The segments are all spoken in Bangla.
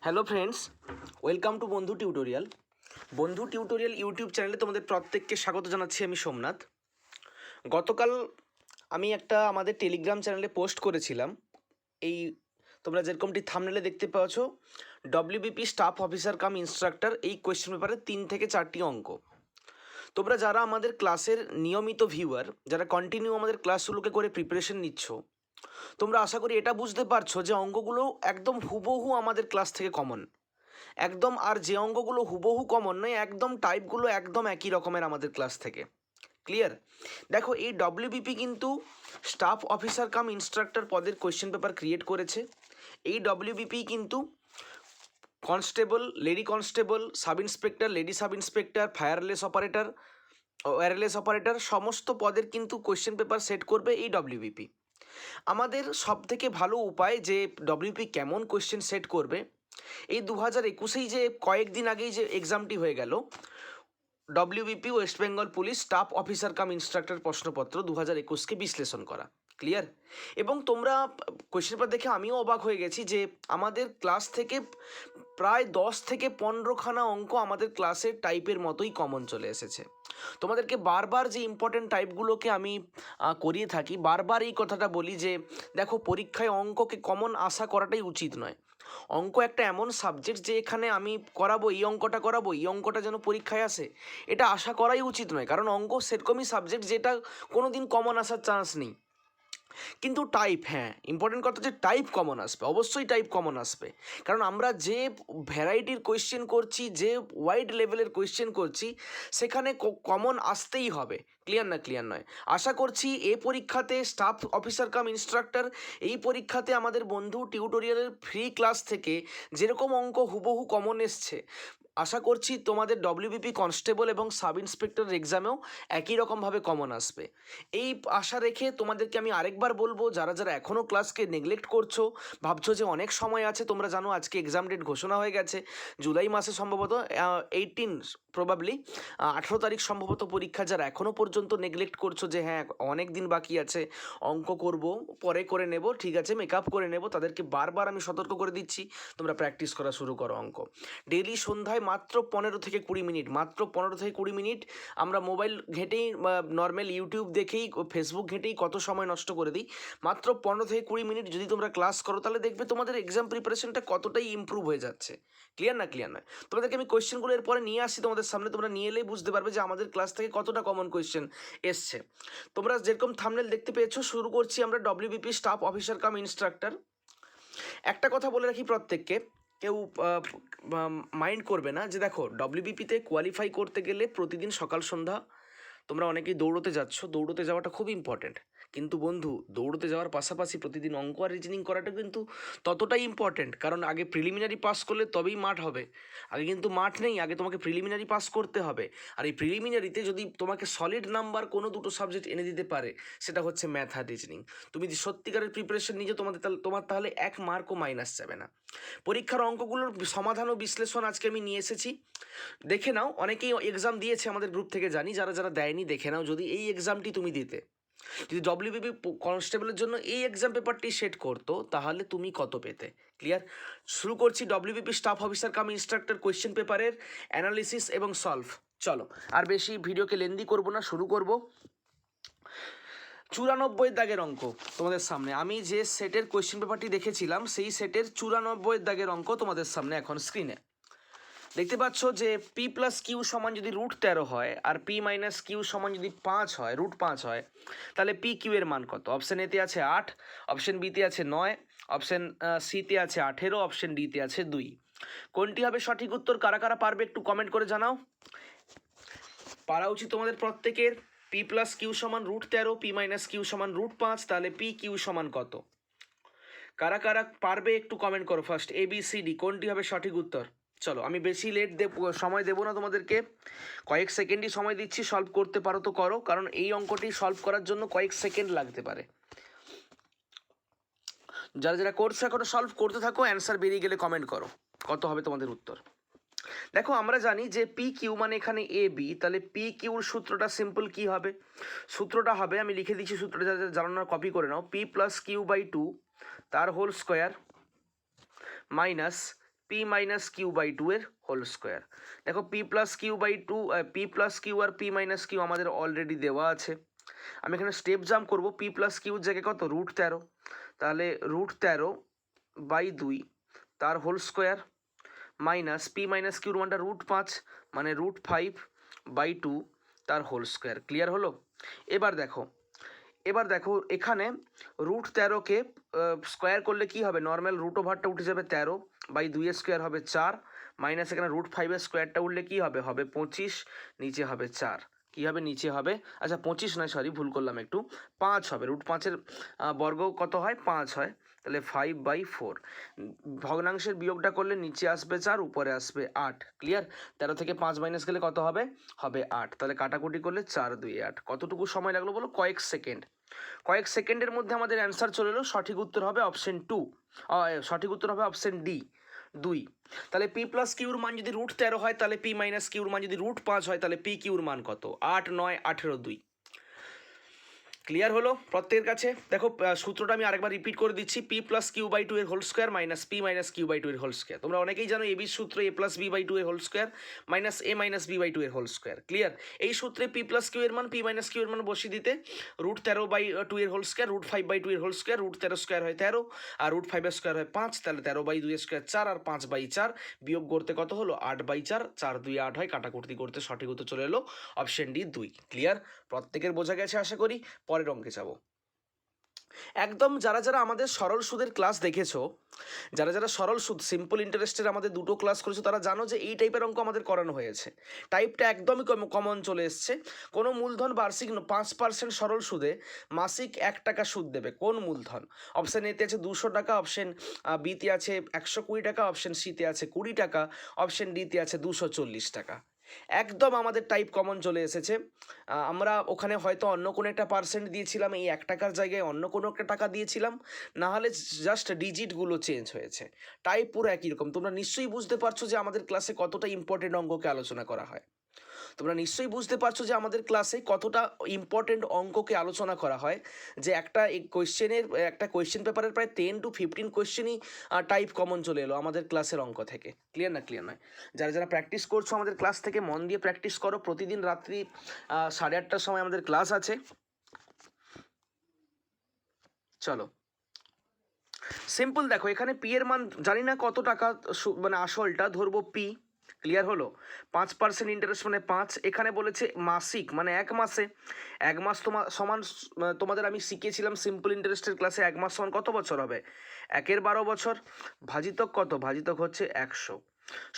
হ্যালো ফ্রেন্ডস, ওয়েলকাম টু বন্ধু টিউটোরিয়াল। বন্ধু টিউটোরিয়াল ইউটিউব চ্যানেলে তোমাদের প্রত্যেককে স্বাগত জানাচ্ছি। আমি সোমনাথ। গতকাল আমি একটা আমাদের টেলিগ্রাম চ্যানেলে পোস্ট করেছিলাম। এই তোমরা যেরকমটি থাম্বনেলে দেখতে পাচ্ছ, ডব্লিউবিপি স্টাফ অফিসার কাম ইনস্ট্রাক্টর, এই কোয়েশ্চেন পেপারে 3 থেকে 4টি অঙ্ক। তোমরা যারা আমাদের ক্লাসের নিয়মিত ভিউয়ার, যারা কন্টিনিউ আমাদের ক্লাসগুলোকে করে প্রিপারেশন নিচ্ছ, তোমরা আশা করি এটা বুঝতে পারছো যে অঙ্কগুলো একদম হুবহু আমাদের ক্লাস থেকে কমন। একদম, আর যে অঙ্কগুলো হুবহু কমন নয়, একদম টাইপগুলো একদম একই রকমের আমাদের ক্লাস থেকে। ক্লিয়ার? দেখো, এই ডব্লিউবিপি কিন্তু স্টাফ অফিসার কাম ইনস্ট্রাক্টর পদের কোয়েশ্চেন পেপার ক্রিয়েট করেছে। এই ডব্লিউবিপি কিন্তু constable, lady constable, sub inspector, lady sub inspector, fireless operator, wireless operator সমস্ত পদের কিন্তু কোয়েশ্চেন পেপার সেট করবে এই ডব্লিউবিপি। আমাদের সবথেকে ভালো উপায় যে ডব্লিউপি কেমন কোয়েশ্চেন সেট করবে, এই 2021-এই যে কয়েকদিন আগেই যে এক্সামটি হয়ে গেল, WBP West Bengal police staff officer কাম ইনস্ট্রাক্টর প্রশ্নপত্র 2021কে বিশ্লেষণ করা। ক্লিয়ার? এবং তোমরা কোয়েশ্চেন পেপার দেখে আমিও অবাক হয়ে গেছি যে আমাদের ক্লাস থেকে প্রায় 10 থেকে 15খানা অঙ্ক আমাদের ক্লাসের টাইপের মতোই কমন চলে এসেছে। তোমাদেরকে বারবার যে ইম্পর্টেন্ট টাইপগুলোকে আমি করিয়ে থাকি, বারবার এই কথাটা বলি যে দেখো, পরীক্ষায় অঙ্ককে কমন আশা করাটাই উচিত নয়। অঙ্ক একটা এমন সাবজেক্ট যে এখানে আমি করাবো, এই অঙ্কটা করাবো, এই অঙ্কটা যেন পরীক্ষায় আসে, এটা আশা করাই উচিত নয়। কারণ অঙ্ক সেরকমই সাবজেক্ট যেটা কোনো দিন কমন আসার চান্স নেই। কিন্তু টাইপ, হ্যাঁ, ইম্পর্টেন্ট কথা যে টাইপ কমন আসবে, অবশ্যই টাইপ কমন আসবে। কারণ আমরা যে ভ্যারাইটির কোয়েশ্চেন করছি, যে ওয়াইড লেভেলের কোয়েশ্চেন করছি, সেখানে কমন আসতেই হবে। ক্লিয়ার না? ক্লিয়ার নয়? আশা করছি এ পরীক্ষাতে স্টাফ অফিসার কাম ইনস্ট্রাক্টর, এই পরীক্ষাতে আমাদের বন্ধু টিউটোরিয়ালের ফ্রি ক্লাস থেকে যেরকম অঙ্ক হুবহু কমন এসছে, আশা করছি তোমাদের ডব্লিউবিপি কনস্টেবল এবং সাব ইন্সপেক্টর এক্সামেও একই রকমভাবে কমন আসবে। এই আশা রেখে তোমাদেরকে আমি আরেকবার বলবো, যারা যারা এখনও ক্লাসকে নেগলেক্ট করছো, ভাবছো যে অনেক সময় আছে, তোমরা জানো আজকে এক্সাম ডেট ঘোষণা হয়ে গেছে, জুলাই মাসে সম্ভবত 18, প্রবাবলি 18 তারিখ সম্ভবত পরীক্ষা। যারা এখনও পর্যন্ত নেগলেক্ট করছো যে হ্যাঁ অনেক দিন বাকি আছে, অঙ্ক করব, পরে করে নেব, ঠিক আছে মেকআপ করে নেব, তাদেরকে বারবার আমি সতর্ক করে দিচ্ছি, তোমরা প্র্যাকটিস করা শুরু করো অঙ্ক। ডেইলি সন্ধ্যায় মাত্র 15 থেকে 20 মিনিট, মাত্র 15 থেকে 20 মিনিট আমরা মোবাইল ঘেঁটেই, নর্মাল ইউটিউব দেখেই, ফেসবুক ঘেঁটেই কত সময় নষ্ট করে দিই। মাত্র 15 থেকে 20 মিনিট যদি তোমরা ক্লাস করো, তাহলে দেখবে তোমাদের এক্সাম প্রিপারেশনটা কতটাই ইম্প্রুভ হয়ে যাচ্ছে। ক্লিয়ার না? ক্লিয়ার নয়? তোমাদেরকে আমি কোয়েশ্চেনগুলো এরপরে নিয়ে আসছি তোমাদের সামনে, তোমরা নিয়ে এলেই বুঝতে পারবে যে আমাদের ক্লাস থেকে কতটা কমন কোয়েশ্চেন এসছে। তোমরা যেরকম থাম্বনেল দেখতে পেয়েছো, শুরু করছি আমরা ডব্লিউবিপি স্টাফ অফিসার কাম ইনস্ট্রাক্টর। একটা কথা বলে রাখি প্রত্যেককে, কেউ মাইন্ড করবে না, যে দেখো ডব্লিউবিপিতে কোয়ালিফাই করতে গেলে প্রতিদিন সকাল সন্ধ্যা তোমরা অনেকেই দৌড়তে যাচ্ছ, দৌড়তে যাওয়াটা খুব ইম্পর্টেন্ট। কিন্তু বন্ধু, দৌড়তে যাওয়ার পাশাপাশি প্রতিদিন অঙ্ক আর রিজনিং করাটা কিন্তু ততটাই ইম্পর্টেন্ট। কারণ আগে প্রিলিমিনারি পাস করলে তবেই মাঠ হবে। আগে কিন্তু মাঠ নেই, আগে তোমাকে প্রিলিমিনারি পাস করতে হবে। আর এই প্রিলিমিনারিতে যদি তোমাকে সলিড নাম্বার কোনো দুটো সাবজেক্ট এনে দিতে পারে, সেটা হচ্ছে ম্যাথ আর রিজনিং। তুমি যদি সত্যিকারের প্রিপারেশন নিজে, তোমার তাহলে 1 মার্কও মাইনাস যাবে না। পরীক্ষার অঙ্কগুলোর সমাধান ও বিশ্লেষণ আজকে আমি নিয়ে এসেছি, দেখে নাও। অনেকেই এক্সাম দিয়েছে আমাদের গ্রুপ থেকে জানি, যারা যারা দেয়নি দেখে নাও। যদি এই এক্সামটি তুমি দিতে, যদি ডব্লিউবিপি কনস্টেবলের জন্য এই এক্সাম পেপারটি সেট করতো, তাহলে তুমি কত পেতে? ক্লিয়ার? শুরু করছি ডব্লিউবিপি স্টাফ অফিসার কাম ইনস্ট্রাক্টর কোয়েশ্চেন পেপারের অ্যানালিসিস এবং সলভ। চলো, আর বেশি ভিডিওকে লেন্দি করব না, শুরু করব। 94 দাগের অঙ্ক তোমাদের সামনে। আমি যে সেটের কোয়েশ্চেন পেপারটি দেখেছিলাম, সেই সেটের 94 দাগের অঙ্ক তোমাদের সামনে এখন স্ক্রিনে দেখতে পাচ্ছ। যে পি প্লাস কিউ সমান যদি √13 হয়, আর পি মাইনাস কিউ সমান যদি 5 হয়, √5 হয়, তাহলে পি কিউ এর মান কত? অপশান এতে আছে 8, অপশান বিতে আছে 9, অপশান সিতে আছে 18, অপশান ডিতে আছে 2। কোনটি হবে সঠিক উত্তর? কারা কারা পারবে একটু কমেন্ট করে জানাও। পারা উচিত তোমাদের প্রত্যেকের। পি প্লাস কিউ সমান √13, পি মাইনাস কিউ সমান √5, তাহলে পি কিউ সমান কত? কারা কারা পারবে একটু কমেন্ট করো ফার্স্ট। ABCD কোনটি হবে সঠিক উত্তর? চলো, আমি বেশি সময় দেবো না তোমাদেরকে, কয়েক সেকেন্ডই সময় দিচ্ছি। সলভ করতে পারো তো করো, কারণ এই অঙ্কটি সলভ করার জন্য কয়েক সেকেন্ড লাগতে পারে। যারা যারা করছো এখনো সলভ করতে থাকো, অ্যান্সার বেরিয়ে গেলে কমেন্ট করো কত হবে তোমাদের উত্তর। দেখো, আমরা জানি যে পি কিউ মানে এখানে AB, তাহলে পি কিউর সূত্রটা সিম্পল কি হবে? সূত্রটা হবে, আমি লিখে দিচ্ছি সূত্রটা, যারা জানানোর কপি করে নাও। P + Q/2 তার whole square minus P minus Q by two এর হোল স্কোয়ার। দেখো P plus Q by two, P plus Q আর পি মাইনাস কিউ আমাদের অলরেডি দেওয়া আছে। আমি এখানে স্টেপ জাম্প করবো, পি প্লাস কিউর জায়গায় কত √13, তাহলে √13/2 তার whole square minus P minus কিউর মানটা √5 মানে √5/2 তার হোল স্কোয়ার। ক্লিয়ার হলো? এবার দেখো এখানে √13কে স্কোয়ার করলে কি হবে, নর্মাল √ওভারটা উঠে যাবে 13/2 স্কোয়ার হবে 4, মাইনাস এখানে √5 স্কোয়ারটা উঠলে কি হবে, হবে 25, নিচে হবে 4, কী হবে নিচে হবে, আচ্ছা 25 নয়, সরি ভুল করলাম একটু, 5 হবে। √5-এর বর্গ কত হয়, 5 হয়, তাহলে 5/4। ভগ্নাংশের বিয়োগটা করলে নিচে আসবে 4, উপরে আসবে 8। ক্লিয়ার? 13 থেকে 5 মাইনাস গেলে কত হবে, হবে 8, তাহলে কাটাকুটি করলে 4 2 8। কতটুকু সময় লাগলো বলো, কয়েক সেকেন্ড। কয়েক সেকেন্ডের মধ্যে আমাদের অ্যান্সার চলে এলো। সঠিক উত্তর হবে অপশন 2, সঠিক উত্তর হবে অপশন ডি 2। তাহলে পি প্লাস কিউর মান যদি √13 হয়, তাহলে পি মাইনাস কিউর মান যদি √5 হয়, তাহলে পি কিউর মান কত, 8 9 18 2। ক্লিয়ার হলো প্রত্যেকের কাছে? দেখো সূত্রটা আমি আরেকবার রিপিট করে দিচ্ছি, P plus Q by two এর whole square minus P minus Q by two এর হোল স্কোয়ার। তোমরা অনেকেই জানো এবি সূত্র A plus B by two এর whole square minus A minus B by two এর হোল স্কোয়ার। ক্লিয়ার? এই সূত্রে পি প্লাস কিউ এর মান পি মাইনাস কিউ এর মান বসিয়ে দিতে, √13/2 এর হোল স্কোয়ার, √5/2 এর হোল স্কোয়ার, √13 স্কোয়ার হয় 13 আর √5 স্কোয়ার হয় 5, তাহলে 13/2 স্কোয়ার 4 আর 5/4 বিয়োগ করতে কত হলো 8/4, 4 2 8 হয়, কাটাকুটি করতে সঠিক উত্তর চলে এলো অপশন ডি 2। ক্লিয়ার? প্রত্যেকের বোঝা গেছে আশা করি। পরের অঙ্কে যাবো। একদম যারা যারা আমাদের সরল সুদের ক্লাস দেখেছো, যারা যারা সরল সুদ সিম্পল ইন্টারেস্টের আমাদের দুটো ক্লাস করেছো, তারা জানো যে এই টাইপের অঙ্ক আমাদের করানো হয়েছে। টাইপটা একদমই কমন চলে এসছে। কোনো মূলধন বার্ষিক 5% সরল সুদে মাসিক 1 টাকা সুদ দেবে। কোন মূলধন? অপশান এতে আছে 200 টাকা, অপশন বিতে আছে 120 টাকা, অপশন সিতে আছে 20 টাকা, অপশন ডিতে আছে 240 টাকা। একদম আমাদের টাইপ কমন চলে এসেছে। আমরা ওখানে হয়তো অন্য কোনো একটা পার্সেন্ট দিয়েছিলাম, এই 1 টাকার জায়গায় অন্য কোনো একটা টাকা দিয়েছিলাম, না হলে জাস্ট ডিজিটগুলো চেঞ্জ হয়েছে। টাইপ পুরো একই রকম। তোমরা নিশ্চয়ই বুঝতে পারছো যে আমাদের ক্লাসে কতটা ইম্পর্টেন্ট অঙ্ককে আলোচনা করা হয়। তোমরা নিশ্চয়ই বুঝতে পারছো যে আমাদের ক্লাসে কতটা ইম্পর্টেন্ট অঙ্ককে আলোচনা করা হয়, যে একটা কোয়েশ্চেন পেপারের প্রায় 10 to 15 কোয়েশ্চেনই টাইপ কমন চলে এলো আমাদের ক্লাসের অঙ্ক থেকে। ক্লিয়ার না? ক্লিয়ার নয়? যারা যারা প্র্যাকটিস করছো আমাদের ক্লাস থেকে মন দিয়ে প্র্যাকটিস করো। প্রতিদিন রাত্রি 8:30টার সময় আমাদের ক্লাস আছে। চলো সিম্পল দেখো, এখানে পি এর মান জানি না কত টাকা, মানে আসলটা ধরবো পি। ক্লিয়ার হলো? 5% ইন্টারেস্ট মানে 5। এখানে বলেছে মাসিক মানে 1 মাসে, 1 মাস সমান, তোমাদের আমি শিখিয়েছিলাম সিম্পল ইন্টারেস্টের ক্লাসে 1 মাস সমান কত বছর হবে, 1 12 বছর, ভাজিতক কত, ভাজিতক হচ্ছে 100,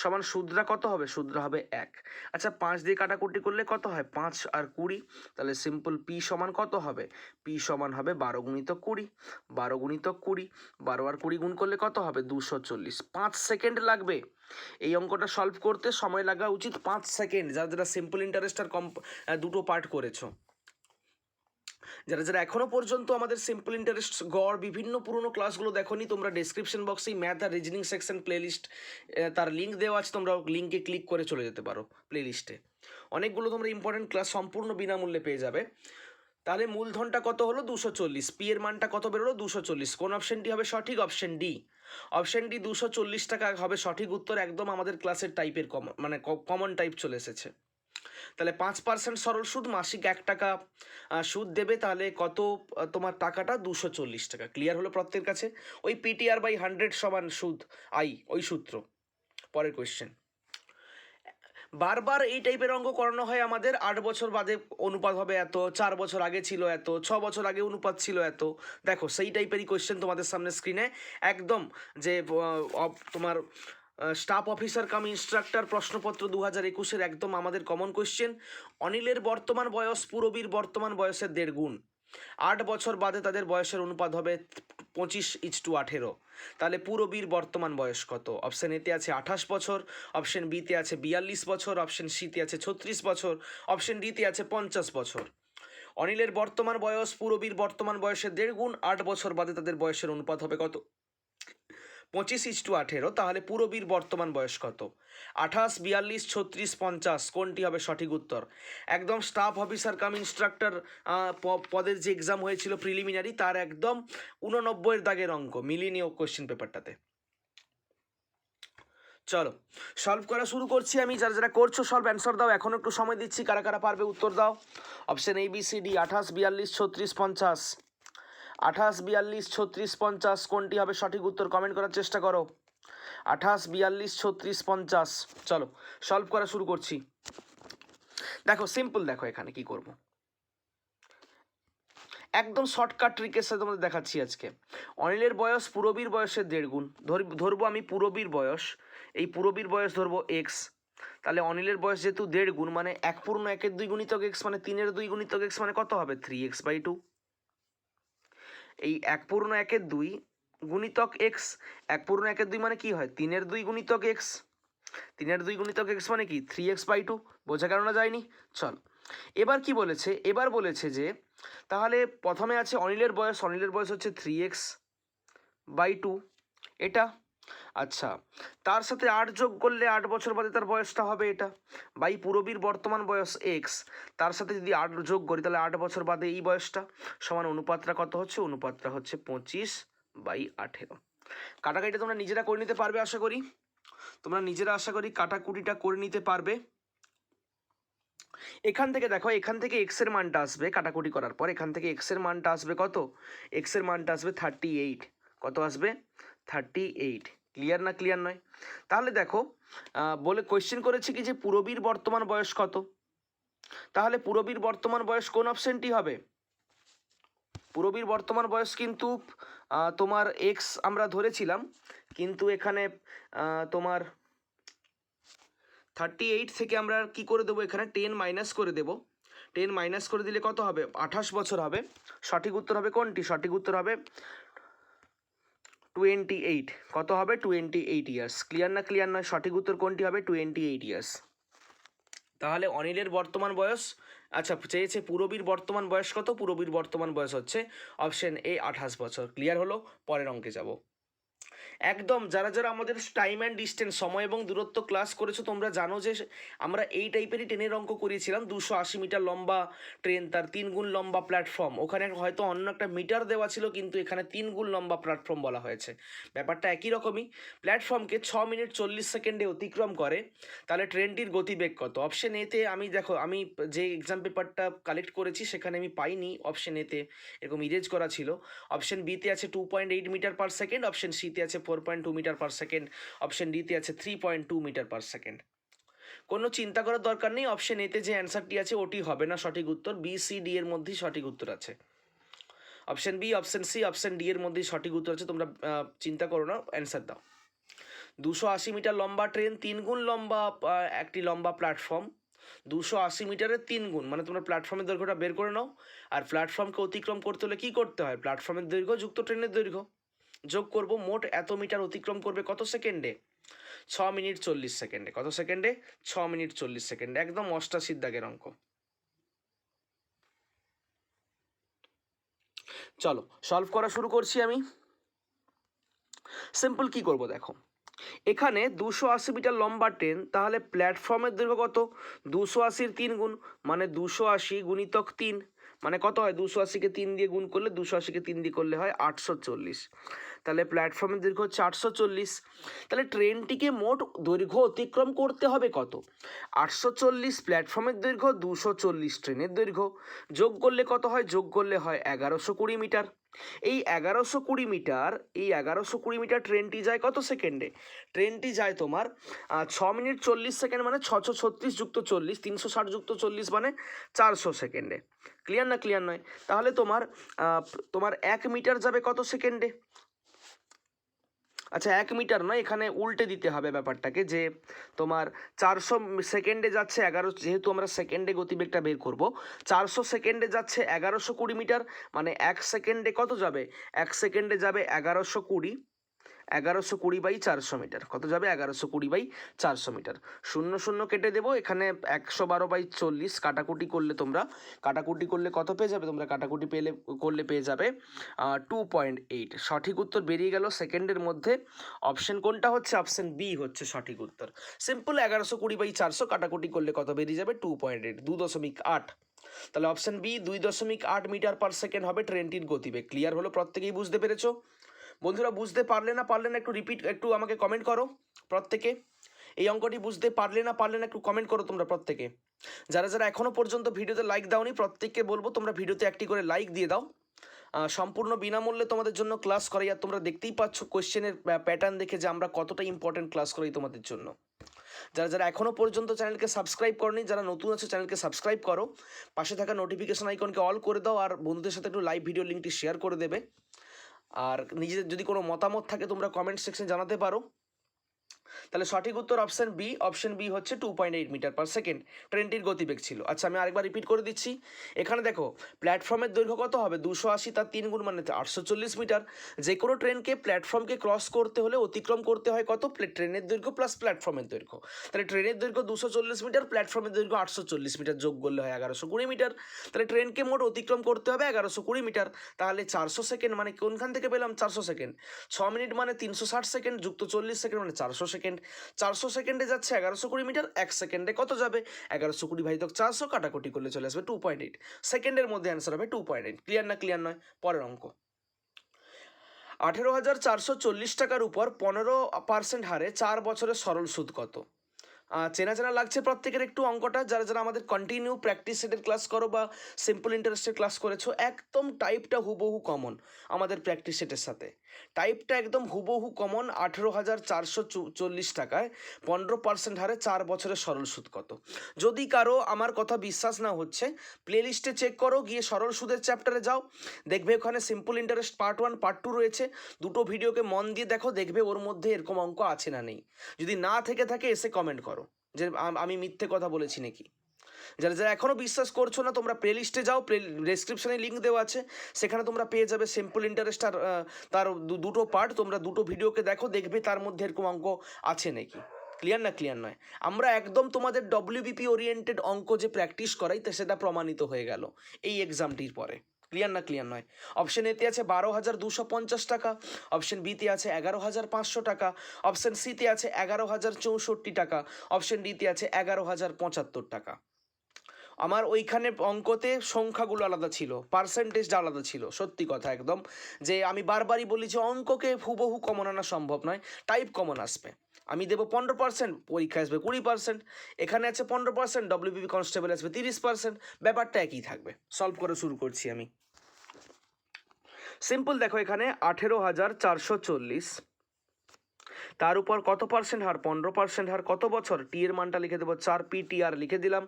সমান সুদরা কত হবে, সুদরা হবে 1। আচ্ছা 5 দিয়ে কাটাকুটি করলে কত হয়, 5 আর 20, তাহলে সিম্পল পি সমান কত হবে, পি সমান হবে 12 × 20, 12 × 20, 12 আর 20 গুণ করলে কত হবে 240। 5 সেকেন্ড লাগবে এই অঙ্কটা সলভ করতে, সময় লাগা উচিত 5 সেকেন্ড। যারা যারা সিম্পল ইন্টারেস্ট আর দুটো পার্ট করেছো, যারা যারা এখনও পর্যন্ত আমাদের সিম্পল ইন্টারেস্ট গড় বিভিন্ন পুরনো ক্লাসগুলো দেখোনি, তোমরা ডেসক্রিপশন বক্সেই ম্যাথ আর রিজনিং সেকশন প্লেলিস্ট তার লিঙ্ক দেওয়া আছে, তোমরা লিঙ্কে ক্লিক করে চলে যেতে পারো প্লেলিস্টে। অনেকগুলো তোমরা ইম্পর্টেন্ট ক্লাস সম্পূর্ণ বিনামূল্যে পেয়ে যাবে। তাহলে মূলধনটা কত হলো 240, পি এর মানটা কত বেরোলো 240। কোন অপশনটি হবে সঠিক, অপশন ডি। অপশন ডি 240 টাকা হবে সঠিক উত্তর। একদম আমাদের ক্লাসের টাইপের কমন টাইপ চলে এসেছে। তাহলে 5% সরল সুদ মাসিক 1 টাকা সুদ দেবে, তাহলে কত তোমার টাকাটা 240 টাকা। ক্লিয়ার হলো প্রত্যেকের কাছে? ওই PTR/100 সমান সুদ আই, ওই সূত্র। পরের কোয়েশ্চেন। বারবার এই টাইপের অঙ্ক করানো হয় আমাদের। 8 বছর বাদে অনুপাত হবে এত, 4 বছর আগে ছিল এত, 6 বছর আগে অনুপাত ছিল এত। দেখো সেই টাইপেরই কোয়েশ্চেন তোমাদের সামনে স্ক্রিনে একদম, যে তোমার স্টাফ অফিসার কাম ইনস্ট্রাক্টর প্রশ্নপত্র 2021-এর একদম আমাদের কমন কোয়েশ্চেন। অনিলের বর্তমান বয়স পুরবীর বর্তমান বয়সের 1.5 গুণ। 8 বছর বাদে তাদের বয়সের অনুপাত হবে 25:18। তাহলে পুরবীর বর্তমান বয়স কত? অপশন এতে আছে 28 বছর, অপশন বিতে আছে 42 বছর, অপশন সিতে আছে 36 বছর, অপশন ডিতে আছে 50 বছর। অনিলের বর্তমান বয়স পুরবীর বর্তমান বয়সের 1.5 গুণ, 8 বছর বাদে তাদের বয়সের অনুপাত হবে কত, 25:18। তাহলে পুরবীর বর্তমান বয়স কত? 28, 42, 36, 50 কোনটি হবে সঠিক উত্তর? একদম স্টাফ অফিসার কাম ইনস্ট্রাক্টর পদের যে এক্সাম হয়েছিল প্রিলিমিনারি, তার একদম 89 দাগের অঙ্ক, মিলিয়ে নিও কোয়েশ্চেন পেপারটাতে। চলো সলভ করা শুরু করছি আমি। যারা যারা করছো সলভ অ্যান্সার দাও, এখন একটু সময় দিচ্ছি। কারা কারা পারবে উত্তর দাও। Option A B C D 28, 42, 36, 50। 28, 42, 36, 50 কোনটি হবে সঠিক উত্তর? কমেন্ট করার চেষ্টা করো। 28, 42, 36, 50। চলো সলভ করা শুরু করছি। দেখো সিম্পল, দেখো এখানে কি করব, একদম শর্টকাট ট্রিকের সাথে তোমাদের দেখাচ্ছি আজকে। অনিলের বয়স পুরবীর বয়সের 1.5 গুণ। ধরবো আমি পুরবীর বয়স, এই পুরবীর বয়স ধরবো এক্স। তাহলে অনিলের বয়স যেহেতু 1.5 গুণ, মানে 1/1 গুণিতক এক্স মানে 3/2 গুণিতক এক্স মানে কত হবে? 3x/2। এই 1/2 গুণিতক এক্স, 1/1 মানে কি হয়? 3/2 গুণিতক এক্স। 3/2 গুণিতক এক্স মানে কি? 3x/2। বোঝা গেল না যায়নি? চল এবার কি বলেছে, এবার বলেছে যে তাহলে প্রথমে আছে অনিলের বয়স, অনিলের বয়স হচ্ছে 3x/2 এটা। আচ্ছা, তার সাথে 8 যোগ করলে 8 বছর বাদে তার বয়সটা হবে এটা, বাই পুরবীর বর্তমান বয়স এক্স, তার সাথে যদি 8 যোগ করি তাহলে 8 বছর বাদে এই বয়সটা, সমান অনুপাতটা কত হচ্ছে? অনুপাতটা হচ্ছে 25/18। কাটাকাটিটা তোমরা নিজেরা করে নিতে পারবে আশা করি, তোমরা নিজেরা আশা করি কাটাকুটিটা করে নিতে পারবে। এখান থেকে দেখো, এখান থেকে এক্স এর মানটা আসবে কাটাকুটি করার পর, এখান থেকে এক্স এর মানটা আসবে কত? এক্স এর মানটা আসবে 38। কত আসবে? 38। ক্লিয়ার না ক্লিয়ার নয়? তাহলে দেখো বলে কোয়েশ্চেন করেছে কি যে পুরবীর বর্তমান বয়স কত, তাহলে পুরবীর বর্তমান বয়স কোন অপশনটি হবে? পুরবীর বর্তমান বয়স কিন্তু তোমার এক্স আমরা ধরেছিলাম, কিন্তু এখানে তোমার 38 থেকে আমরা কি করে দেবো? এখানে 10 মাইনাস করে দেবো। 10 মাইনাস করে দিলে কত হবে? 28 বছর হবে। সঠিক উত্তর হবে কোনটি? সঠিক উত্তর হবে 28। কত হবে? 28 ইয়ার্স। ক্লিয়ার না ক্লিয়ার নয়? সঠিক উত্তর কোনটি হবে? 28 ইয়ার্স। তাহলে অনিলের বর্তমান বয়স, আচ্ছা চেয়েছে পুরবীর বর্তমান বয়স কত? পুরবীর বর্তমান বয়স হচ্ছে অপশন এ 28 বছর। ক্লিয়ার হলো? পরের অঙ্কে যাব। একদম যারা যারা আমাদের টাইম অ্যান্ড ডিস্টেন্স, সময় এবং দূরত্ব ক্লাস করেছো তোমরা জানো যে আমরা এই টাইপেরই ট্রেনের অঙ্ক করিয়েছিলাম। 280 মিটার লম্বা ট্রেন, তার 3 গুণ লম্বা প্ল্যাটফর্ম। ওখানে হয়তো অন্য একটা মিটার দেওয়া ছিল, কিন্তু এখানে 3 গুণ লম্বা প্ল্যাটফর্ম বলা হয়েছে। ব্যাপারটা একই রকমই। প্ল্যাটফর্মকে 6 মিনিট 40 সেকেন্ডে অতিক্রম করে, তাহলে ট্রেনটির গতিবেগ কত? অপশন এতে আমি দেখো, আমি যে এক্সাম পেপারটা কালেক্ট করেছি সেখানে আমি পাইনি অপশন এতে, এরকম ইরেজ করা ছিল। অপশন বিতে আছে 2.8 মিটার পার সেকেন্ড, অপশন সিতে আছে 4.2 মিটার পার সেকেন্ড, অপশন ডিতে আছে 3.2 মিটার পার সেকেন্ড। কোনো চিন্তা করার দরকার নেই, অপশন এতে যে অ্যান্সারটি আছে ওটি হবে না সঠিক উত্তর। বি সি ডি এর মধ্যেই সঠিক উত্তর আছে। Option B, option C, option D এর মধ্যেই সঠিক উত্তর আছে। তোমরা চিন্তা করো না, অ্যান্সার দাও। 280 মিটার লম্বা ট্রেন, 3 গুণ লম্বা একটি লম্বা প্ল্যাটফর্ম। 280 মিটারের 3 গুণ, মানে তোমরা প্ল্যাটফর্মের দৈর্ঘ্যটা বের করে নাও। আর প্ল্যাটফর্মকে অতিক্রম করতে হলে কী করতে হয়? প্ল্যাটফর্মের দৈর্ঘ্য যুক্ত ট্রেনের দৈর্ঘ্য যোগ করব। মোট এত মিটার অতিক্রম করবে কত সেকেন্ডে? 6 মিনিট 40 সেকেন্ডে। কত সেকেন্ডে? 6 মিনিট 40 সেকেন্ডে। একদম অষ্টাশির দাগের অঙ্ক। চলো সলভ করা শুরু করছি আমি। সিম্পল কি করব দেখো, এখানে 280 মিটার লম্বা ট্রেন, তাহলে প্ল্যাটফর্মের দৈর্ঘ্য কত? 280-র 3 গুণ, মানে 280 গুণিতক 3, মানে কত হয়? 280-কে 3 দিয়ে গুণ করলে, 280-কে 3 দিয়ে করলে হয় 840। তাহলে প্ল্যাটফর্মের দৈর্ঘ্য হচ্ছে 840। তাহলে ট্রেনটিকে মোট দৈর্ঘ্য অতিক্রম করতে হবে কত? 840 প্ল্যাটফর্মের দৈর্ঘ্য, 240 ট্রেনের দৈর্ঘ্য, যোগ করলে কত হয়? যোগ করলে হয় 1120 মিটার। এই 1120 মিটার, এই 1120 মিটার ট্রেনটি যায় কত সেকেন্ডে? ট্রেনটি যায় তোমার 6 মিনিট 40 সেকেন্ড, মানে 636 যুক্ত 40, 360 যুক্ত 40 মানে 400 সেকেন্ডে। ক্লিয়ার না ক্লিয়ার নয়? তাহলে তোমার তোমার 1 মিটার যাবে কত সেকেন্ডে? আচ্ছা 1 মিটার নয়, এখানে উল্টে দিতে হবে ব্যাপারটাকে, যে তোমার 400 সেকেন্ডে যাচ্ছে 11, যেহেতু আমরা সেকেন্ডে গতিবেগটা বের করব, 400 সেকেন্ডে যাচ্ছে 1120 মিটার, মানে 1 সেকেন্ডে কত যাবে? 1 সেকেন্ডে যাবে 1120, 1120/400 মিটার। কত যাবে? 1120/400 মিটার। 0 0 কেটে দেবো, এখানে 112/40 কাটাকুটি করলে তোমরা, কাটাকুটি করলে কত পেয়ে যাবে তোমরা? কাটাকুটি করলে পেয়ে যাবে 2.8। সঠিক উত্তর বেরিয়ে গেল সেকেন্ডের মধ্যে। অপশন কোনটা হচ্ছে? অপশন বি হচ্ছে সঠিক উত্তর। সিম্পল, 1120/400 কাটাকুটি করলে কত বেরিয়ে যাবে? 2.8, 2.8। তাহলে option B 2.8 metre per second হবে ট্রেনটির গতিবেগ। ক্লিয়ার হলো? প্রত্যেকেই বুঝতে পেরেছো? বন্ধুরা বুঝতে পারলে না একটু রিপিট, একটু আমাকে কমেন্ট করো প্রত্যেকে। এই অঙ্কটি বুঝতে পারলে না একটু কমেন্ট করো তোমরা প্রত্যেকে। যারা যারা এখনও পর্যন্ত ভিডিওতে লাইক দাওনি প্রত্যেককে বলবো তোমরা ভিডিওতে একটি করে লাইক দিয়ে দাও। সম্পূর্ণ বিনামূল্যে তোমাদের জন্য ক্লাস করাই, আর তোমরা দেখতেই পাচ্ছ কোয়েশ্চেনের প্যাটার্ন দেখে যে আমরা কতটা ইম্পর্টেন্ট ক্লাস করাই তোমাদের জন্য। যারা যারা এখনও পর্যন্ত চ্যানেলকে সাবস্ক্রাইব করনি, যারা নতুন আছে চ্যানেলকে সাবস্ক্রাইব করো, পাশে থাকা নোটিফিকেশন আইকনকে অল করে দাও, আর বন্ধুদের সাথে একটু লাইভ ভিডিও লিঙ্কটি শেয়ার করে দেবে। আর নিজেদের যদি কোনো মতামত থাকে তোমরা কমেন্ট সেকশনে জানাতে পারো। তাহলে সঠিক উত্তর অপশন বি হচ্ছে 2.8 মিটার পার সেকেন্ড ট্রেনটির গতিবেগ ছিল। আচ্ছা আমি আরেকবার রিপিট করে দিচ্ছি। এখানে দেখো প্ল্যাটফর্মের দৈর্ঘ্য কত হবে, 280 তার 3 গুণ মানে 840 মিটার। যে কোনো ট্রেনকে প্ল্যাটফর্মকে ক্রস করতে হলে অতিক্রম করতে হয় কত, ট্রেনের দৈর্ঘ্য প্লাস প্ল্যাটফর্মের দৈর্ঘ্য। তাহলে ট্রেনের দৈর্ঘ্য 240 মিটার, প্ল্যাটফর্মের দৈর্ঘ্য 840 মিটার, যোগ করলে হয় 1120 মিটার। তাহলে ট্রেনকে মোট অতিক্রম করতে হবে 1120 মিটার। তাহলে 400 সেকেন্ড মানে কোনখান থেকে পেলাম 400 সেকেন্ড, 6 মিনিট মানে 360 সেকেন্ড যুক্ত 40 সেকেন্ড মানে 400 সেকেন্ড। 400 সেকেন্ডে যাচ্ছে 1120 মিটার, 1 সেকেন্ডে কত যাবে 1120 ভাজিতক 400, কাটাকুটি করলে চলে আসবে 2.8 সেকেন্ডের মধ্যে অ্যান্সার হবে 2.8। ক্লিয়ার না ক্লিয়ার নয়? পরের অঙ্ক। 18,440 টাকার উপর 15% হারে 4 বছরের সরল সুদ কত? চেনা চেনা লাগছে প্রত্যেকের একটু অঙ্কটা। যারা যারা আমাদের কন্টিনিউ প্র্যাকটিস সেটের ক্লাস করো বা সিম্পল ইন্টারেস্টের ক্লাস করেছো, একদম টাইপটা হুবহু কমন আমাদের প্র্যাকটিস সেটের সাথে। টাইপটা একদম হুবহু কমন। 18,440 টাকায় 15% হারে 4 বছরের সরল সুদ কত? যদি কারো আমার কথা বিশ্বাস না হচ্ছে, প্লেলিস্টে চেক করো, গিয়ে সরল সুদের চ্যাপ্টারে যাও, দেখবে ওখানে সিম্পল ইন্টারেস্ট পার্ট 1 পার্ট 2 রয়েছে। দুটো ভিডিওকে মন দিয়ে দেখো, দেখবে ওর মধ্যে এরকম অঙ্ক আছে না নেই। যদি না থেকে থাকে এসে কমেন্ট করো যে আমি মিথ্যে কথা বলেছি নাকি। যারা যারা এখনও বিশ্বাস করছো না তোমরা প্লেলিস্টে যাও, ডেসক্রিপশনে লিঙ্ক দেওয়া আছে, সেখানে তোমরা পেয়ে যাবে সিম্পল ইন্টারেস্ট আর তার দুটো পার্ট। তোমরা দুটো ভিডিওকে দেখো, দেখবে তার মধ্যে এরকম অঙ্ক আছে নাকি। ক্লিয়ার না ক্লিয়ার নয়? আমরা একদম তোমাদের WBP ওরিয়েন্টেড অঙ্ক যে প্র্যাকটিস করাই তা সেটা প্রমাণিত হয়ে গেল এই এক্সামটির পরে। ক্লিয়ার না ক্লিয়ার নয়? অপশন এতে আছে 12,250 টাকা, অপশন বিতে আছে 11,500 টাকা, অপশন সিতে আছে 11,064 টাকা, অপশন ডিতে আছে 11,075 টাকা। আমার ওইখানে অঙ্কতে সংখ্যাগুলো আলাদা ছিল, পার্সেন্টেজটা আলাদা ছিল। সত্যি কথা একদম, যে আমি বারবারই বলি যে অঙ্ককে হুবহু কমন আনা সম্ভব নয়, টাইপ কমন আসবে। আমি দেবো 15%, পরীক্ষায় আসবে 20%, এখানে আছে 15%, WBP কনস্টেবল আসবে 30%, ব্যাপারটা একই থাকবে। সলভ করে শুরু করছি আমি। সিম্পল দেখো, এখানে 18,440 তার উপর কত পার্সেন্ট হার, 15% হার, কত বছর, টি এর মানটা লিখে দেবো 4 PTR লিখে দিলাম,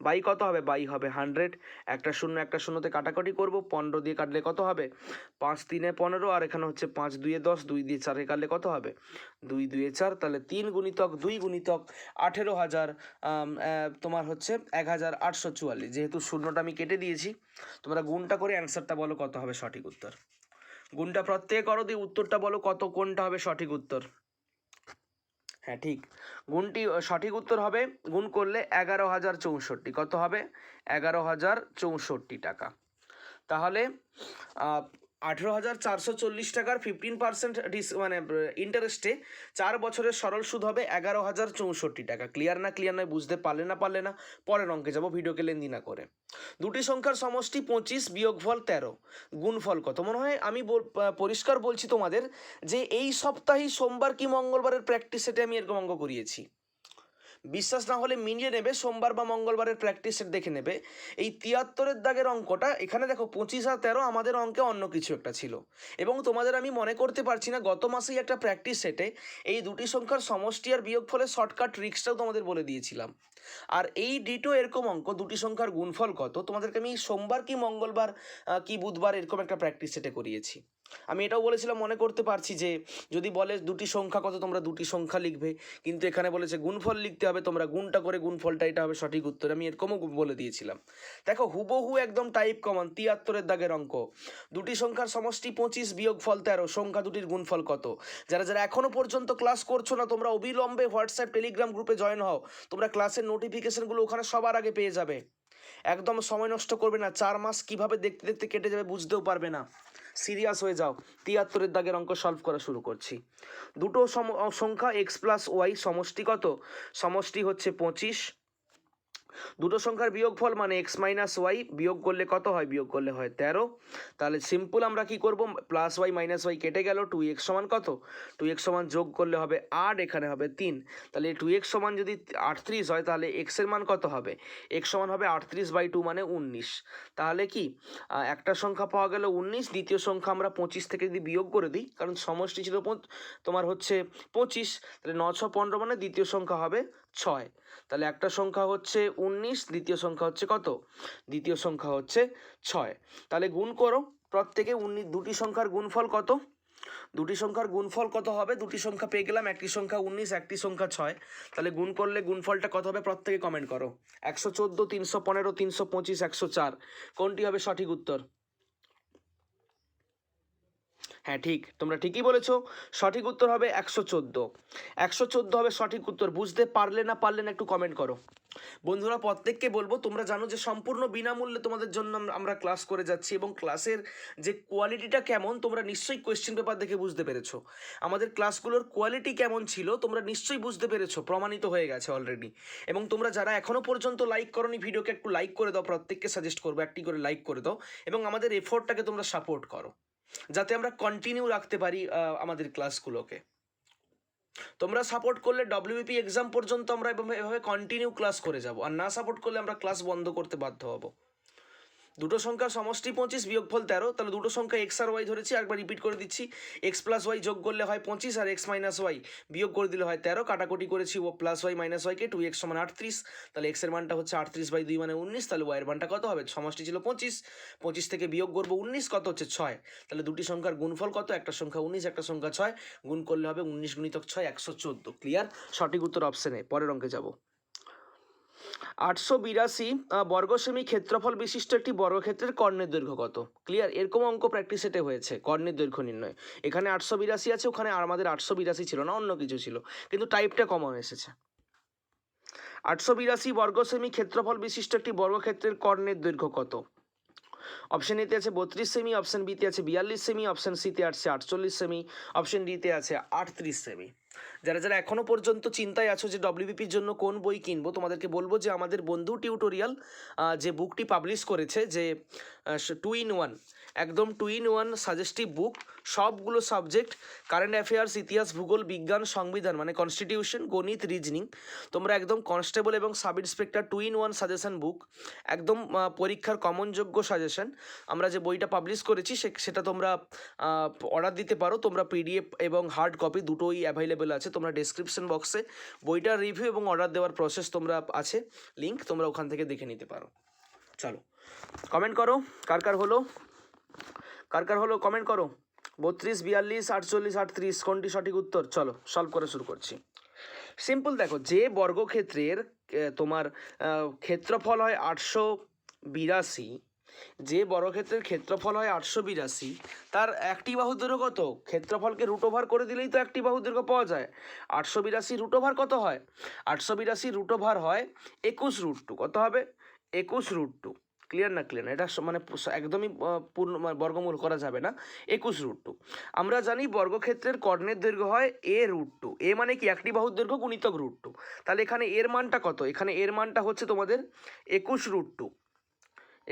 বাই কত হবে, বাই হবে 100, একটা শূন্য একটা শূন্যতে কাটাকাটি করবো, 15 দিয়ে কাটলে কত হবে, 5 3 15, আর এখানে হচ্ছে 5 2 10, 2 দিয়ে 4 কাটলে কত হবে, 2 2 4, তাহলে 3 গুণিতক 2 গুণিতক 18,000 তোমার হচ্ছে 1,844। যেহেতু শূন্যটা আমি কেটে দিয়েছি, তোমরা গুণটা করে অ্যান্সারটা বলো কত হবে সঠিক উত্তর। গুণটা প্রত্যেকে করো, দিয়ে উত্তরটা বলো কত, কোনটা হবে সঠিক উত্তর। হ্যাঁ ঠিক, গুণটি সঠিক উত্তর হবে, গুণ করলে 11,064, কত হবে 11,064 টাকা। তাহলে 18,440 টাকার 15% মানে ইন্টারেস্টে 4 বছরের সরল সুদ হবে 11,064 টাকা। ক্লিয়ার না ক্লিয়ার নয়? বুঝতে পারলে না পরের অঙ্কে যাবো, ভিডিওকে লেন্দি না করে। দুটি সংখ্যার সমষ্টি 25 বিয়োগফল 13, গুণফল কত? মনে হয় আমি পরিষ্কার বলছি তোমাদের যে এই সপ্তাহেই সোমবার কি মঙ্গলবারের প্র্যাকটিস সেটে আমি এরকম অঙ্ক করিয়েছি। বিশ্বাস না হলে মিলিয়ে নেবে, সোমবার বা মঙ্গলবারের প্র্যাকটিস সেট দেখে নেবে। এই 73-এর দাগের অঙ্কটা এখানে দেখো 25 আর 13 আমাদের অঙ্কে অন্য কিছু একটা ছিল, এবং তোমাদের আমি মনে করতে পারছি না গত মাসেই একটা প্র্যাকটিস সেটে এই দুটি সংখ্যার সমষ্টি আর বিয়োগফলের শর্টকাট ট্রিক্সটাও তোমাদের বলে দিয়েছিলাম। আর এই ডিটো এরকম অঙ্ক, দুটি সংখ্যার গুণফল কত, তোমাদেরকে আমি সোমবার কি মঙ্গলবার কি বুধবার এরকম একটা প্র্যাকটিস সেটে করিয়েছি। আমি এটাও বলেছিলাম, মনে করতে পারছি যে যদি বলে দুটি সংখ্যা কত, তোমরা দুটি সংখ্যা লিখবে, কিন্তু এখানে বলেছে গুণফল লিখতে হবে, তোমরা গুণটা করে গুণফলটা, এটা হবে সঠিক উত্তর। আমি এরকমও বলে দিয়েছিলাম। দেখো হুবহু একদম টাইপ কমন, 73-এর দাগের অঙ্ক। দুটি সংখ্যার সমষ্টি 25 বিয়োগফল 13, সংখ্যা দুটির গুণফল কত? যারা যারা এখনও পর্যন্ত ক্লাস করছো না, তোমরা অবিলম্বে হোয়াটসঅ্যাপ টেলিগ্রাম গ্রুপে জয়েন হও, তোমরা ক্লাসের নোটিফিকেশনগুলো ওখানে সবার আগে পেয়ে যাবে। একদম সময় নষ্ট করবে না, 4 মাস কিভাবে দেখতে দেখতে কেটে যাবে বুঝতেও পারবে না। সিরিয়াস হয়ে যাও। 73-এর দাগের অঙ্ক সলভ করা শুরু করছি। দুটো সংখ্যা x + y সমষ্টি কত? সমষ্টি হচ্ছে 25, দুটো সংখ্যার বিয়োগফল মানে এক্স মাইনাস ওয়াই, বিয়োগ করলে কত হয়? বিয়োগ করলে হয় 13। তাহলে সিম্পল আমরা কি করব, প্লাস ওয়াই মাইনাস ওয়াই কেটে গেল, 2x সমান কত? 2x সমান যোগ করলে হবে 8, এখানে হবে 3। তাহলে 2x সমান যদি 38 হয় তাহলে x এর মান কত হবে? x সমান হবে 38/2 মানে 19। তাহলে কি একটা সংখ্যা পাওয়া গেল 19, দ্বিতীয় সংখ্যা আমরা 25 থেকে যদি বিয়োগ করে দিই, কারণ সমষ্টি ছিল তোমার হচ্ছে 25, তাহলে 9 6 15 মানে দ্বিতীয় সংখ্যা হবে 6। তাহলে একটা সংখ্যা হচ্ছে 19, দ্বিতীয় সংখ্যা হচ্ছে কত? দ্বিতীয় সংখ্যা হচ্ছে 6। তাহলে গুণ করো প্রত্যেকে, দুটি সংখ্যার গুণফল কত? দুটি সংখ্যার গুণফল কত হবে? দুটি সংখ্যা পেয়ে গেলাম, একটি সংখ্যা 19, একটি সংখ্যা 6। তাহলে গুণ করলে গুণফলটা কত হবে প্রত্যেকে কমেন্ট করো। 114, 315, 325, 104, কোনটি হবে সঠিক উত্তর? হ্যাঁ ঠিক, তোমরা ঠিকই বলেছো, সঠিক উত্তর হবে 114। 114 হবে সঠিক উত্তর। বুঝতে পারলে না একটু কমেন্ট করো। বন্ধুরা প্রত্যেককে বলবো, তোমরা জানো যে সম্পূর্ণ বিনামূল্যে তোমাদের জন্য আমরা ক্লাস করে যাচ্ছি, এবং ক্লাসের যে কোয়ালিটিটা কেমন তোমরা নিশ্চয়ই কোয়েশ্চেন পেপার দেখে বুঝতে পেরেছো। আমাদের ক্লাসগুলোর কোয়ালিটি কেমন ছিল তোমরা নিশ্চয়ই বুঝতে পেরেছো, প্রমাণিত হয়ে গেছে অলরেডি। এবং তোমরা যারা এখনও পর্যন্ত লাইক করোনি ভিডিওকে একটু লাইক করে দাও, প্রত্যেককে সাজেস্ট করবো একটি করে লাইক করে দাও, এবং আমাদের এফোর্টটাকে তোমরা সাপোর্ট করো, যাতে আমরা কন্টিনিউ রাখতে পারি আমাদের ক্লাসগুলোকে। তোমরা সাপোর্ট করলে ডব্লিউবিপি এক্সাম পর্যন্ত আমরা এভাবে কন্টিনিউ ক্লাস করে যাব, আর না সাপোর্ট করলে আমরা ক্লাস বন্ধ করতে বাধ্য হব। দুটো সংখ্যার সমষ্টি 25, বিয়োগফল 13। তাহলে দুটো সংখ্যা এক্স আর ওয়াই ধরেছি, একবার রিপিট করে দিচ্ছি। এক্স প্লাস ওয়াই যোগ করলে হয় 25, আর এক্স মাইনাস ওয়াই বিয়োগ করে দিলে হয় 13। কাটাকুটি করেছি ও প্লাস ওয়াই মাইনাস ওয়াইকে, 2x সমান 38। তাহলে এক্স এর মানটা হচ্ছে 38/2 মানে 19। তাহলে ওয়াইয়ের মানটা কত হবে? সমষ্টি ছিল 25, 25 থেকে বিয়োগ করবো 19, কত হচ্ছে 6। তাহলে দুটি সংখ্যার গুণফল কত? একটা সংখ্যা 19, একটা সংখ্যা 6, গুণ করলে হবে 19 গুণিতক 6, 114। ক্লিয়ার? সঠিক উত্তর অপশনে। পরের অঙ্কে যাব। 882 বর্গ সেমি ক্ষেত্রফল বিশিষ্ট একটি বর্গক্ষেত্রের কর্ণের দৈর্ঘ্য কত? ক্লিয়ার? এরকম অঙ্ক প্র্যাকটিস সেটে হয়েছে, কর্ণের দৈর্ঘ্য নির্ণয়। এখানে 882 আছে, ওখানে আমাদের 882 ছিল না, অন্য কিছু ছিল, কিন্তু টাইপটা কমন এসেছে। 882 বর্গ সেমি ক্ষেত্রফল বিশিষ্ট একটি বর্গক্ষেত্রের কর্ণের দৈর্ঘ্য কত? অপশন এতে আছে 32 সেমি, অপশন বিতে আছে 42 সেমি, অপশন সিতে আছে 48 সেমি, অপশন ডিতে আছে 38 সেমি। যারা যারা এখনও পর্যন্ত চিন্তায় আছো যে ডব্লিউবিপির জন্য কোন বই কিনবো, তোমাদেরকে বলবো যে আমাদের বন্ধু টিউটোরিয়াল যে বুকটি পাবলিশ করেছে, যে 2-in-1, একদম 2-in-1 সাজেস্টিভ বুক, সবগুলো সাবজেক্ট, কারেন্ট অ্যাফেয়ার্স, ইতিহাস, ভূগোল, বিজ্ঞান, সংবিধান মানে কনস্টিটিউশন, গণিত, রিজনিং, তোমরা একদম কনস্টেবল এবং সাব ইন্সপেক্টর 2-in-1 সাজেশন বুক, একদম পরীক্ষার কমনযোগ্য সাজেশন। আমরা যে বইটা পাবলিশ করেছি সেটা তোমরা অর্ডার দিতে পারো। তোমরা পিডিএফ এবং হার্ড কপি দুটোই অ্যাভেলেবেল আছে। তোমরা ডেসক্রিপশন বক্সে বইটার রিভিউ এবং অর্ডার দেওয়ার প্রসেস তোমরা আছে, লিঙ্ক, তোমরা ওখান থেকে দেখে নিতে পারো। চলো কমেন্ট করো, কার কার হলো কমেন্ট করো। 32, 42, 48, 38, কোনটি সঠিক উত্তর? চলো সলভ করে শুরু করছি। সিম্পল দেখো, যে বর্গক্ষেত্রের তোমার ক্ষেত্রফল হয় 882, যে বর্গক্ষেত্রের ক্ষেত্রফল হয় 882, তার একটি বাহুর দৈর্ঘ্য কত? ক্ষেত্রফলকে রুট ওভার করে দিলেই তো একটি বাহুর দৈর্ঘ্য পাওয়া যায়। 882 রুট ওভার কত হয়? 882 রুট ওভার হয় 21√2। কত হবে? 21√2। ক্লিয়ার না? ক্লিয়ার না? এটা মানে একদমই পূর্ণ বর্গমূল করা যাবে না। 21√2। আমরা জানি বর্গক্ষেত্রের কর্ণের দৈর্ঘ্য হয় a√2। এ মানে কি? একটি বাহুর দৈর্ঘ্য গুণিতক √2। তাহলে এখানে এর মানটা কত? এখানে এর মানটা হচ্ছে তোমাদের 21√2।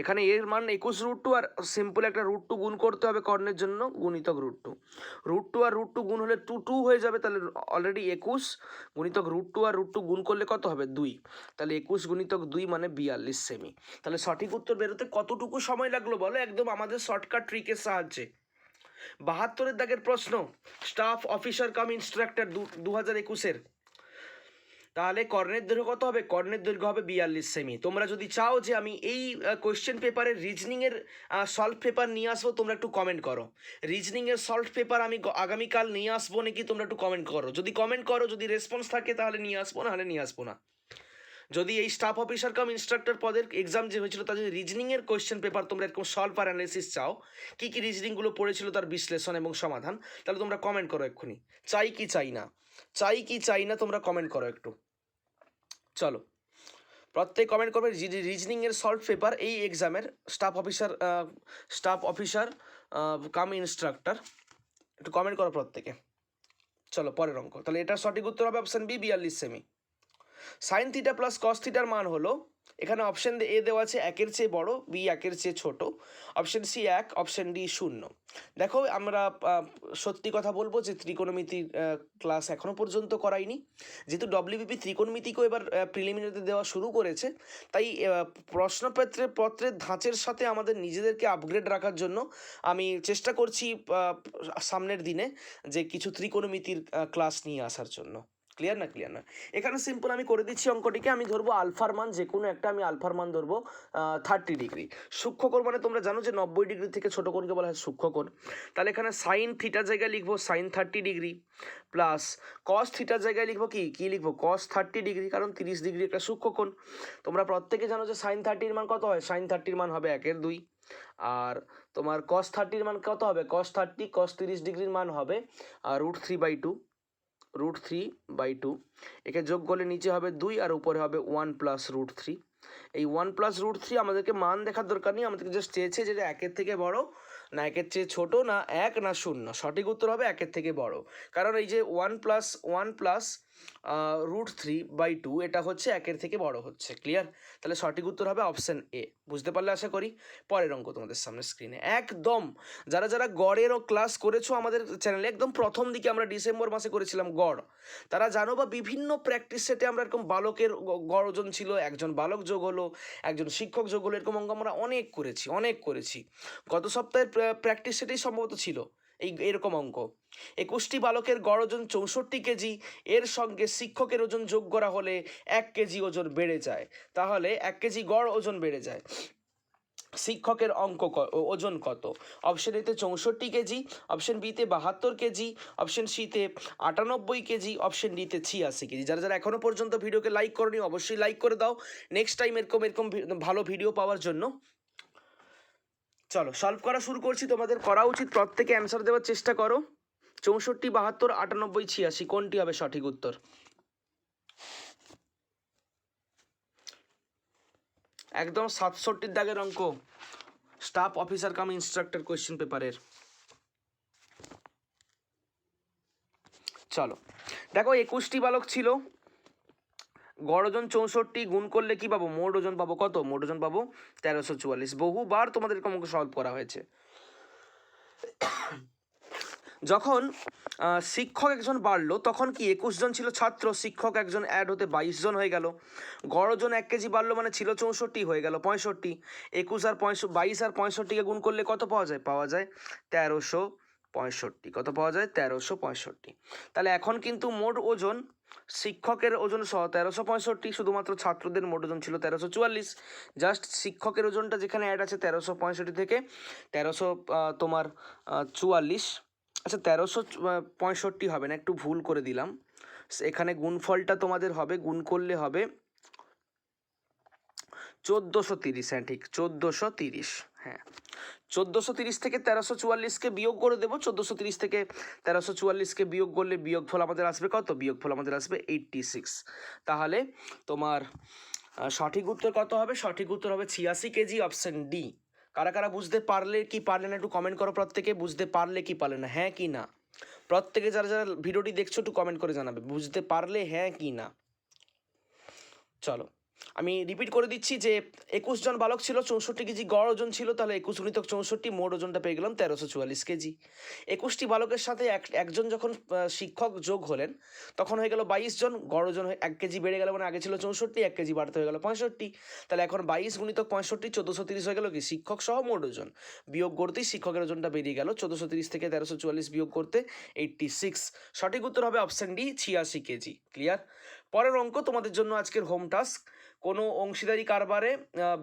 এখানে এর মান 21√2, আর সিম্পল একটা √2 গুণ করতে হবে কর্ণের জন্য, গুণিতক √2। √2 আর √2 গুণ হলে 2 হয়ে যাবে। তাহলে অলরেডি 21 গুণিতক √2 আর √2 গুণ করলে কত হবে? 2। তাহলে 21 গুণিতক 2 মানে 42 সেমি। তাহলে সঠিক উত্তর বেরোতে কতটুকু সময় লাগলো বলো, একদম আমাদের শর্টকাট ট্রিকের সাহায্যে। 72-এর দাগের প্রশ্ন, স্টাফ অফিসার কাম ইনস্ট্রাক্টর 2021-এর। তাহলে কর্ণের দৈর্ঘ্য কত হবে? কর্ণের দৈর্ঘ্য হবে 42 সেমি। তোমরা যদি চাও যে আমি এই কোয়েশ্চেন পেপারের রিজনিংয়ের সলভ পেপার নিয়ে আসবো, তোমরা একটু কমেন্ট করো। রিজনিংয়ের সলভ পেপার আমি আগামীকাল নিয়ে আসবো নাকি, তোমরা একটু কমেন্ট করো। যদি কমেন্ট করো, যদি রেসপন্স থাকে তাহলে নিয়ে আসবো, নাহলে নিয়ে আসবো না। যদি এই স্টাফ অফিসার কাম ইনস্ট্রাক্টর পদের এক্সাম যে হয়েছিল তার যদি রিজনিংয়ের কোয়েশ্চেন পেপার তোমরা এরকম সলভ আর অ্যানালিসিস চাও, কী কী রিজনিংগুলো পড়েছিল তার বিশ্লেষণ এবং সমাধান, তাহলে তোমরা কমেন্ট করো এক্ষুনি। চাই কি চাই না তোমরা কমেন্ট করো একটু। চলো প্রত্যেক কমেন্ট করবে রিজনিংয়ের সলভ পেপার এই এক্সামের, স্টাফ অফিসার কাম ইনস্ট্রাক্টর, একটু কমেন্ট করো প্রত্যেকে। চলো পরের অঙ্ক। তাহলে এটা সঠিক উত্তর হবে option B, 42 cm. Sine theta plus cos থিটার মান হলো এখানে অপশন এ দেওয়া আছে একের চেয়ে বড়, বি একের চেয়ে ছোট, অপশন সি 1, অপশন ডি 0। দেখো আমরা সত্যি কথা বলবো যে ত্রিকোণমিতির ক্লাস এখনও পর্যন্ত করাইনি, যেহেতু ডব্লিউবিপি ত্রিকোণমিতিকেও এবার প্রিলিমিনারিতে দেওয়া শুরু করেছে, তাই পত্রের ধাঁচের সাথে আমাদের নিজেদেরকে আপগ্রেড রাখার জন্য আমি চেষ্টা করছি সামনের দিনে যে কিছু ত্রিকোণমিতির ক্লাস নিয়ে আসার জন্য। ক্লিয়ার না? এখানে সিম্পল আমি করে দিচ্ছি অঙ্কটিকে, আমি ধরবো আলফার মান, যে কোনো একটা আমি আলফার মান ধরবো 30 ডিগ্রি। সূক্ষ্মকোণ মানে তোমরা জানো যে 90 ডিগ্রি থেকে ছোটো কোণকে বলা হয় সূক্ষ্মকোণ। তাহলে এখানে সাইন থিটার জায়গায় লিখবো সাইন 30 ডিগ্রি, প্লাস কস থিটার জায়গায় লিখবো কি লিখবো কস 30 ডিগ্রি, কারণ 30 ডিগ্রি একটা সূক্ষ্মকোণ। তোমরা প্রত্যেকে জানো যে সাইন 30-র মান কত হয়, সাইন 30-র মান হবে 1/2, আর তোমার কস 30-র মান কত হবে, কস 30 কস 30 ডিগ্রির মান হবে √3/2, একে যোগ করলে নিচে হবে 2 আর উপরে হবে 1 + √3। এই 1 + √3 আমাদেরকে মান দেখার দরকার নেই, আমাদেরকে জাস্ট চেয়েছে যে একের থেকে বড় না একের চেয়ে ছোট, না 1 না 0। সঠিক উত্তর হবে একের থেকে বড়, কারণ এই যে 1 + √3/2 এটা হচ্ছে একের থেকে বড় হচ্ছে। ক্লিয়ার? তাহলে সঠিক উত্তর হবে অপশন এ। বুঝতে পারলে আশা করি। পরের অঙ্ক তোমাদের সামনে স্ক্রিনে একদম যারা গড়েরও ক্লাস করেছো আমাদের চ্যানেলে, একদম প্রথম দিকে আমরা ডিসেম্বর মাসে করেছিলাম গড়, তারা জানো বা বিভিন্ন প্র্যাকটিস সেটে আমরা এরকম বালকের গড় ওজন ছিল, একজন বালক যোগ হলো, একজন শিক্ষক যোগ হলো, এরকম অঙ্ক আমরা অনেক করেছি। গত সপ্তাহের প্র্যাকটিস সেটেই সম্ভবত ছিল এরকম অঙ্ক। 21টি বালকের গড় ওজন 64 কেজি, এর সঙ্গে শিক্ষকের ওজন যোগ করা হলে 1 কেজি ওজন বেড়ে যায়। তাহলে 1 কেজি গড় ওজন বেড়ে যায়, শিক্ষকের ওজন কত? অপশন এতে 64 কেজি, অপশন বিতে 72 কেজি, অপশন সিতে 98 কেজি, অপশন ডিতে 86 কেজি। যারা এখনো পর্যন্ত ভিডিওকে লাইক করনি অবশ্যই লাইক করে দাও নেক্সট টাইম এরকম ভালো ভিডিও পাওয়ার জন্য। চলো সলভ করা শুরু করছি। তোমাদের করা উচিত প্রত্যেকে অ্যান্সার দেওয়ার চেষ্টা করো। 64, 72, 98, 86 কোনটি হবে সঠিক উত্তর? একদম 67 দাগের অঙ্ক, স্টাফ অফিসার কাম ইনস্ট্রাক্টর কোয়েশ্চেন পেপারের। চলো দেখো 21টি বালক ছিল, গড় ওজন 64, গুণ করলে কি পাবো, মোট ওজন পাবো কত, মোট ওজন পাবো 1344। বহুবার তোমাদের এরকম অঙ্ক সলভ করা হয়েছে। যখন শিক্ষক একজন বাড়লো তখন কি 21 জন ছিল ছাত্র, শিক্ষক একজন অ্যাড হতে 22 জন হয়ে গেল। গড় ওজন 1 কেজি বাড়লো মানে ছিল 64 হয়ে গেল 65। 22 আর 65কে গুণ করলে কত পাওয়া যায়, 1365। কত পাওয়া যায়, 1365। তাহলে এখন কিন্তু মোট ওজন শিক্ষকের ওজন সহ 1365, শুধুমাত্র ছাত্রদের মোট ওজন ছিল 1344। জাস্ট শিক্ষকের ওজনটা যেখানে অ্যাড আছে 1365 থেকে 1344, আচ্ছা 1365 হবে না, একটু ভুল করে দিলাম। এখানে গুণফলটা তোমাদের হবে, গুণ করলে হবে 1430। হ্যাঁ ঠিক 1430, হ্যাঁ 1430 থেকে 1344কে বিয়োগ করে দেবো। 1430 থেকে 1344কে বিয়োগ করলে বিয়োগফল আমাদের আসবে কত, বিয়োগফল আমাদের আসবে 86। তাহলে তোমার সঠিক উত্তর কত হবে, সঠিক উত্তর হবে 86 কেজি, অপশন ডি। কারা বুঝতে পারলে কি পারলে না একটু কমেন্ট করো, প্রত্যেকে বুঝতে পারলে কি পারলে না, হ্যাঁ কি না। প্রত্যেকে যারা ভিডিওটি দেখছো একটু কমেন্ট করে জানাবে বুঝতে পারলে হ্যাঁ কি না। চলো আমি রিপিট করে দিচ্ছি যে 21 জন বালক ছিল, 64 কেজি গড় ওজন ছিল, তাহলে 21 × 64 মোট ওজনটা পেয়ে গেলাম 1344 কেজি। 21টি বালকের সাথে একজন যখন শিক্ষক যোগ হলেন তখন হয়ে গেল 22 জন, গড় ওজন 1 কেজি বেড়ে গেল, মানে আগে ছিল 64, 1 কেজি বাড়তে হয়ে গেল 65। তাহলে এখন 22 × 65 1430 হয়ে গেল কি শিক্ষক সহ মোট ওজন, বিয়োগ করতেই শিক্ষকের ওজনটা বেরিয়ে গেল 1430 থেকে 1344 বিয়োগ করতে 86। সঠিক উত্তর হবে অপশন ডি 86 কেজি। ক্লিয়ার? পরের অঙ্ক তোমাদের জন্য আজকের হোম টাস্ক। কোনো অংশীদারি কারবারে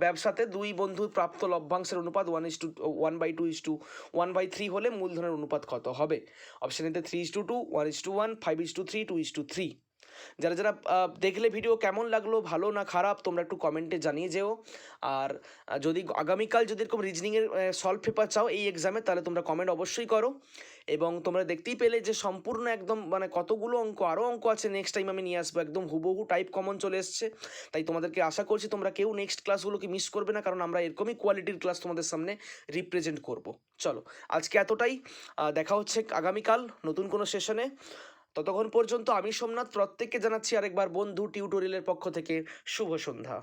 ব্যবসাতে দুই বন্ধুর প্রাপ্ত লভ্যাংশের অনুপাত 1/2 1/3 হলে মূলধনের অনুপাত কত হবে? অপশন এতে 3:2, 1:1, 5:3, 2:3। যারা দেখলে ভিডিও কেমন লাগলো, ভালো না খারাপ, তোমরা একটু কমেন্টে জানিয়ে যেও। আর যদি আগামীকাল যদি এরকম রিজনিংয়ের সলভ পেপার চাও এই এক্সামে, তাহলে তোমরা কমেন্ট অবশ্যই করো। এবং তোমরা দেখতেই পেলে যে সম্পূর্ণ একদম মানে কতগুলো অঙ্ক, আরও অঙ্ক আছে নেক্সট টাইম আমি নিয়ে আসবো, একদম হুবহু টাইপ কমন চলে এসছে। তাই তোমাদেরকে আশা করছি তোমরা কেউ নেক্সট ক্লাসগুলোকে মিস করবে না, কারণ আমরা এরকমই কোয়ালিটির ক্লাস তোমাদের সামনে রিপ্রেজেন্ট করব। চলো আজকে এতটাই, দেখা হচ্ছে আগামীকাল নতুন কোনো সেশনে। ততক্ষণ পর্যন্ত আমি সোমনাথ প্রত্যেককে জানাচ্ছি আরেকবার বন্ধু টিউটোরিয়ালের পক্ষ থেকে শুভ সন্ধ্যা।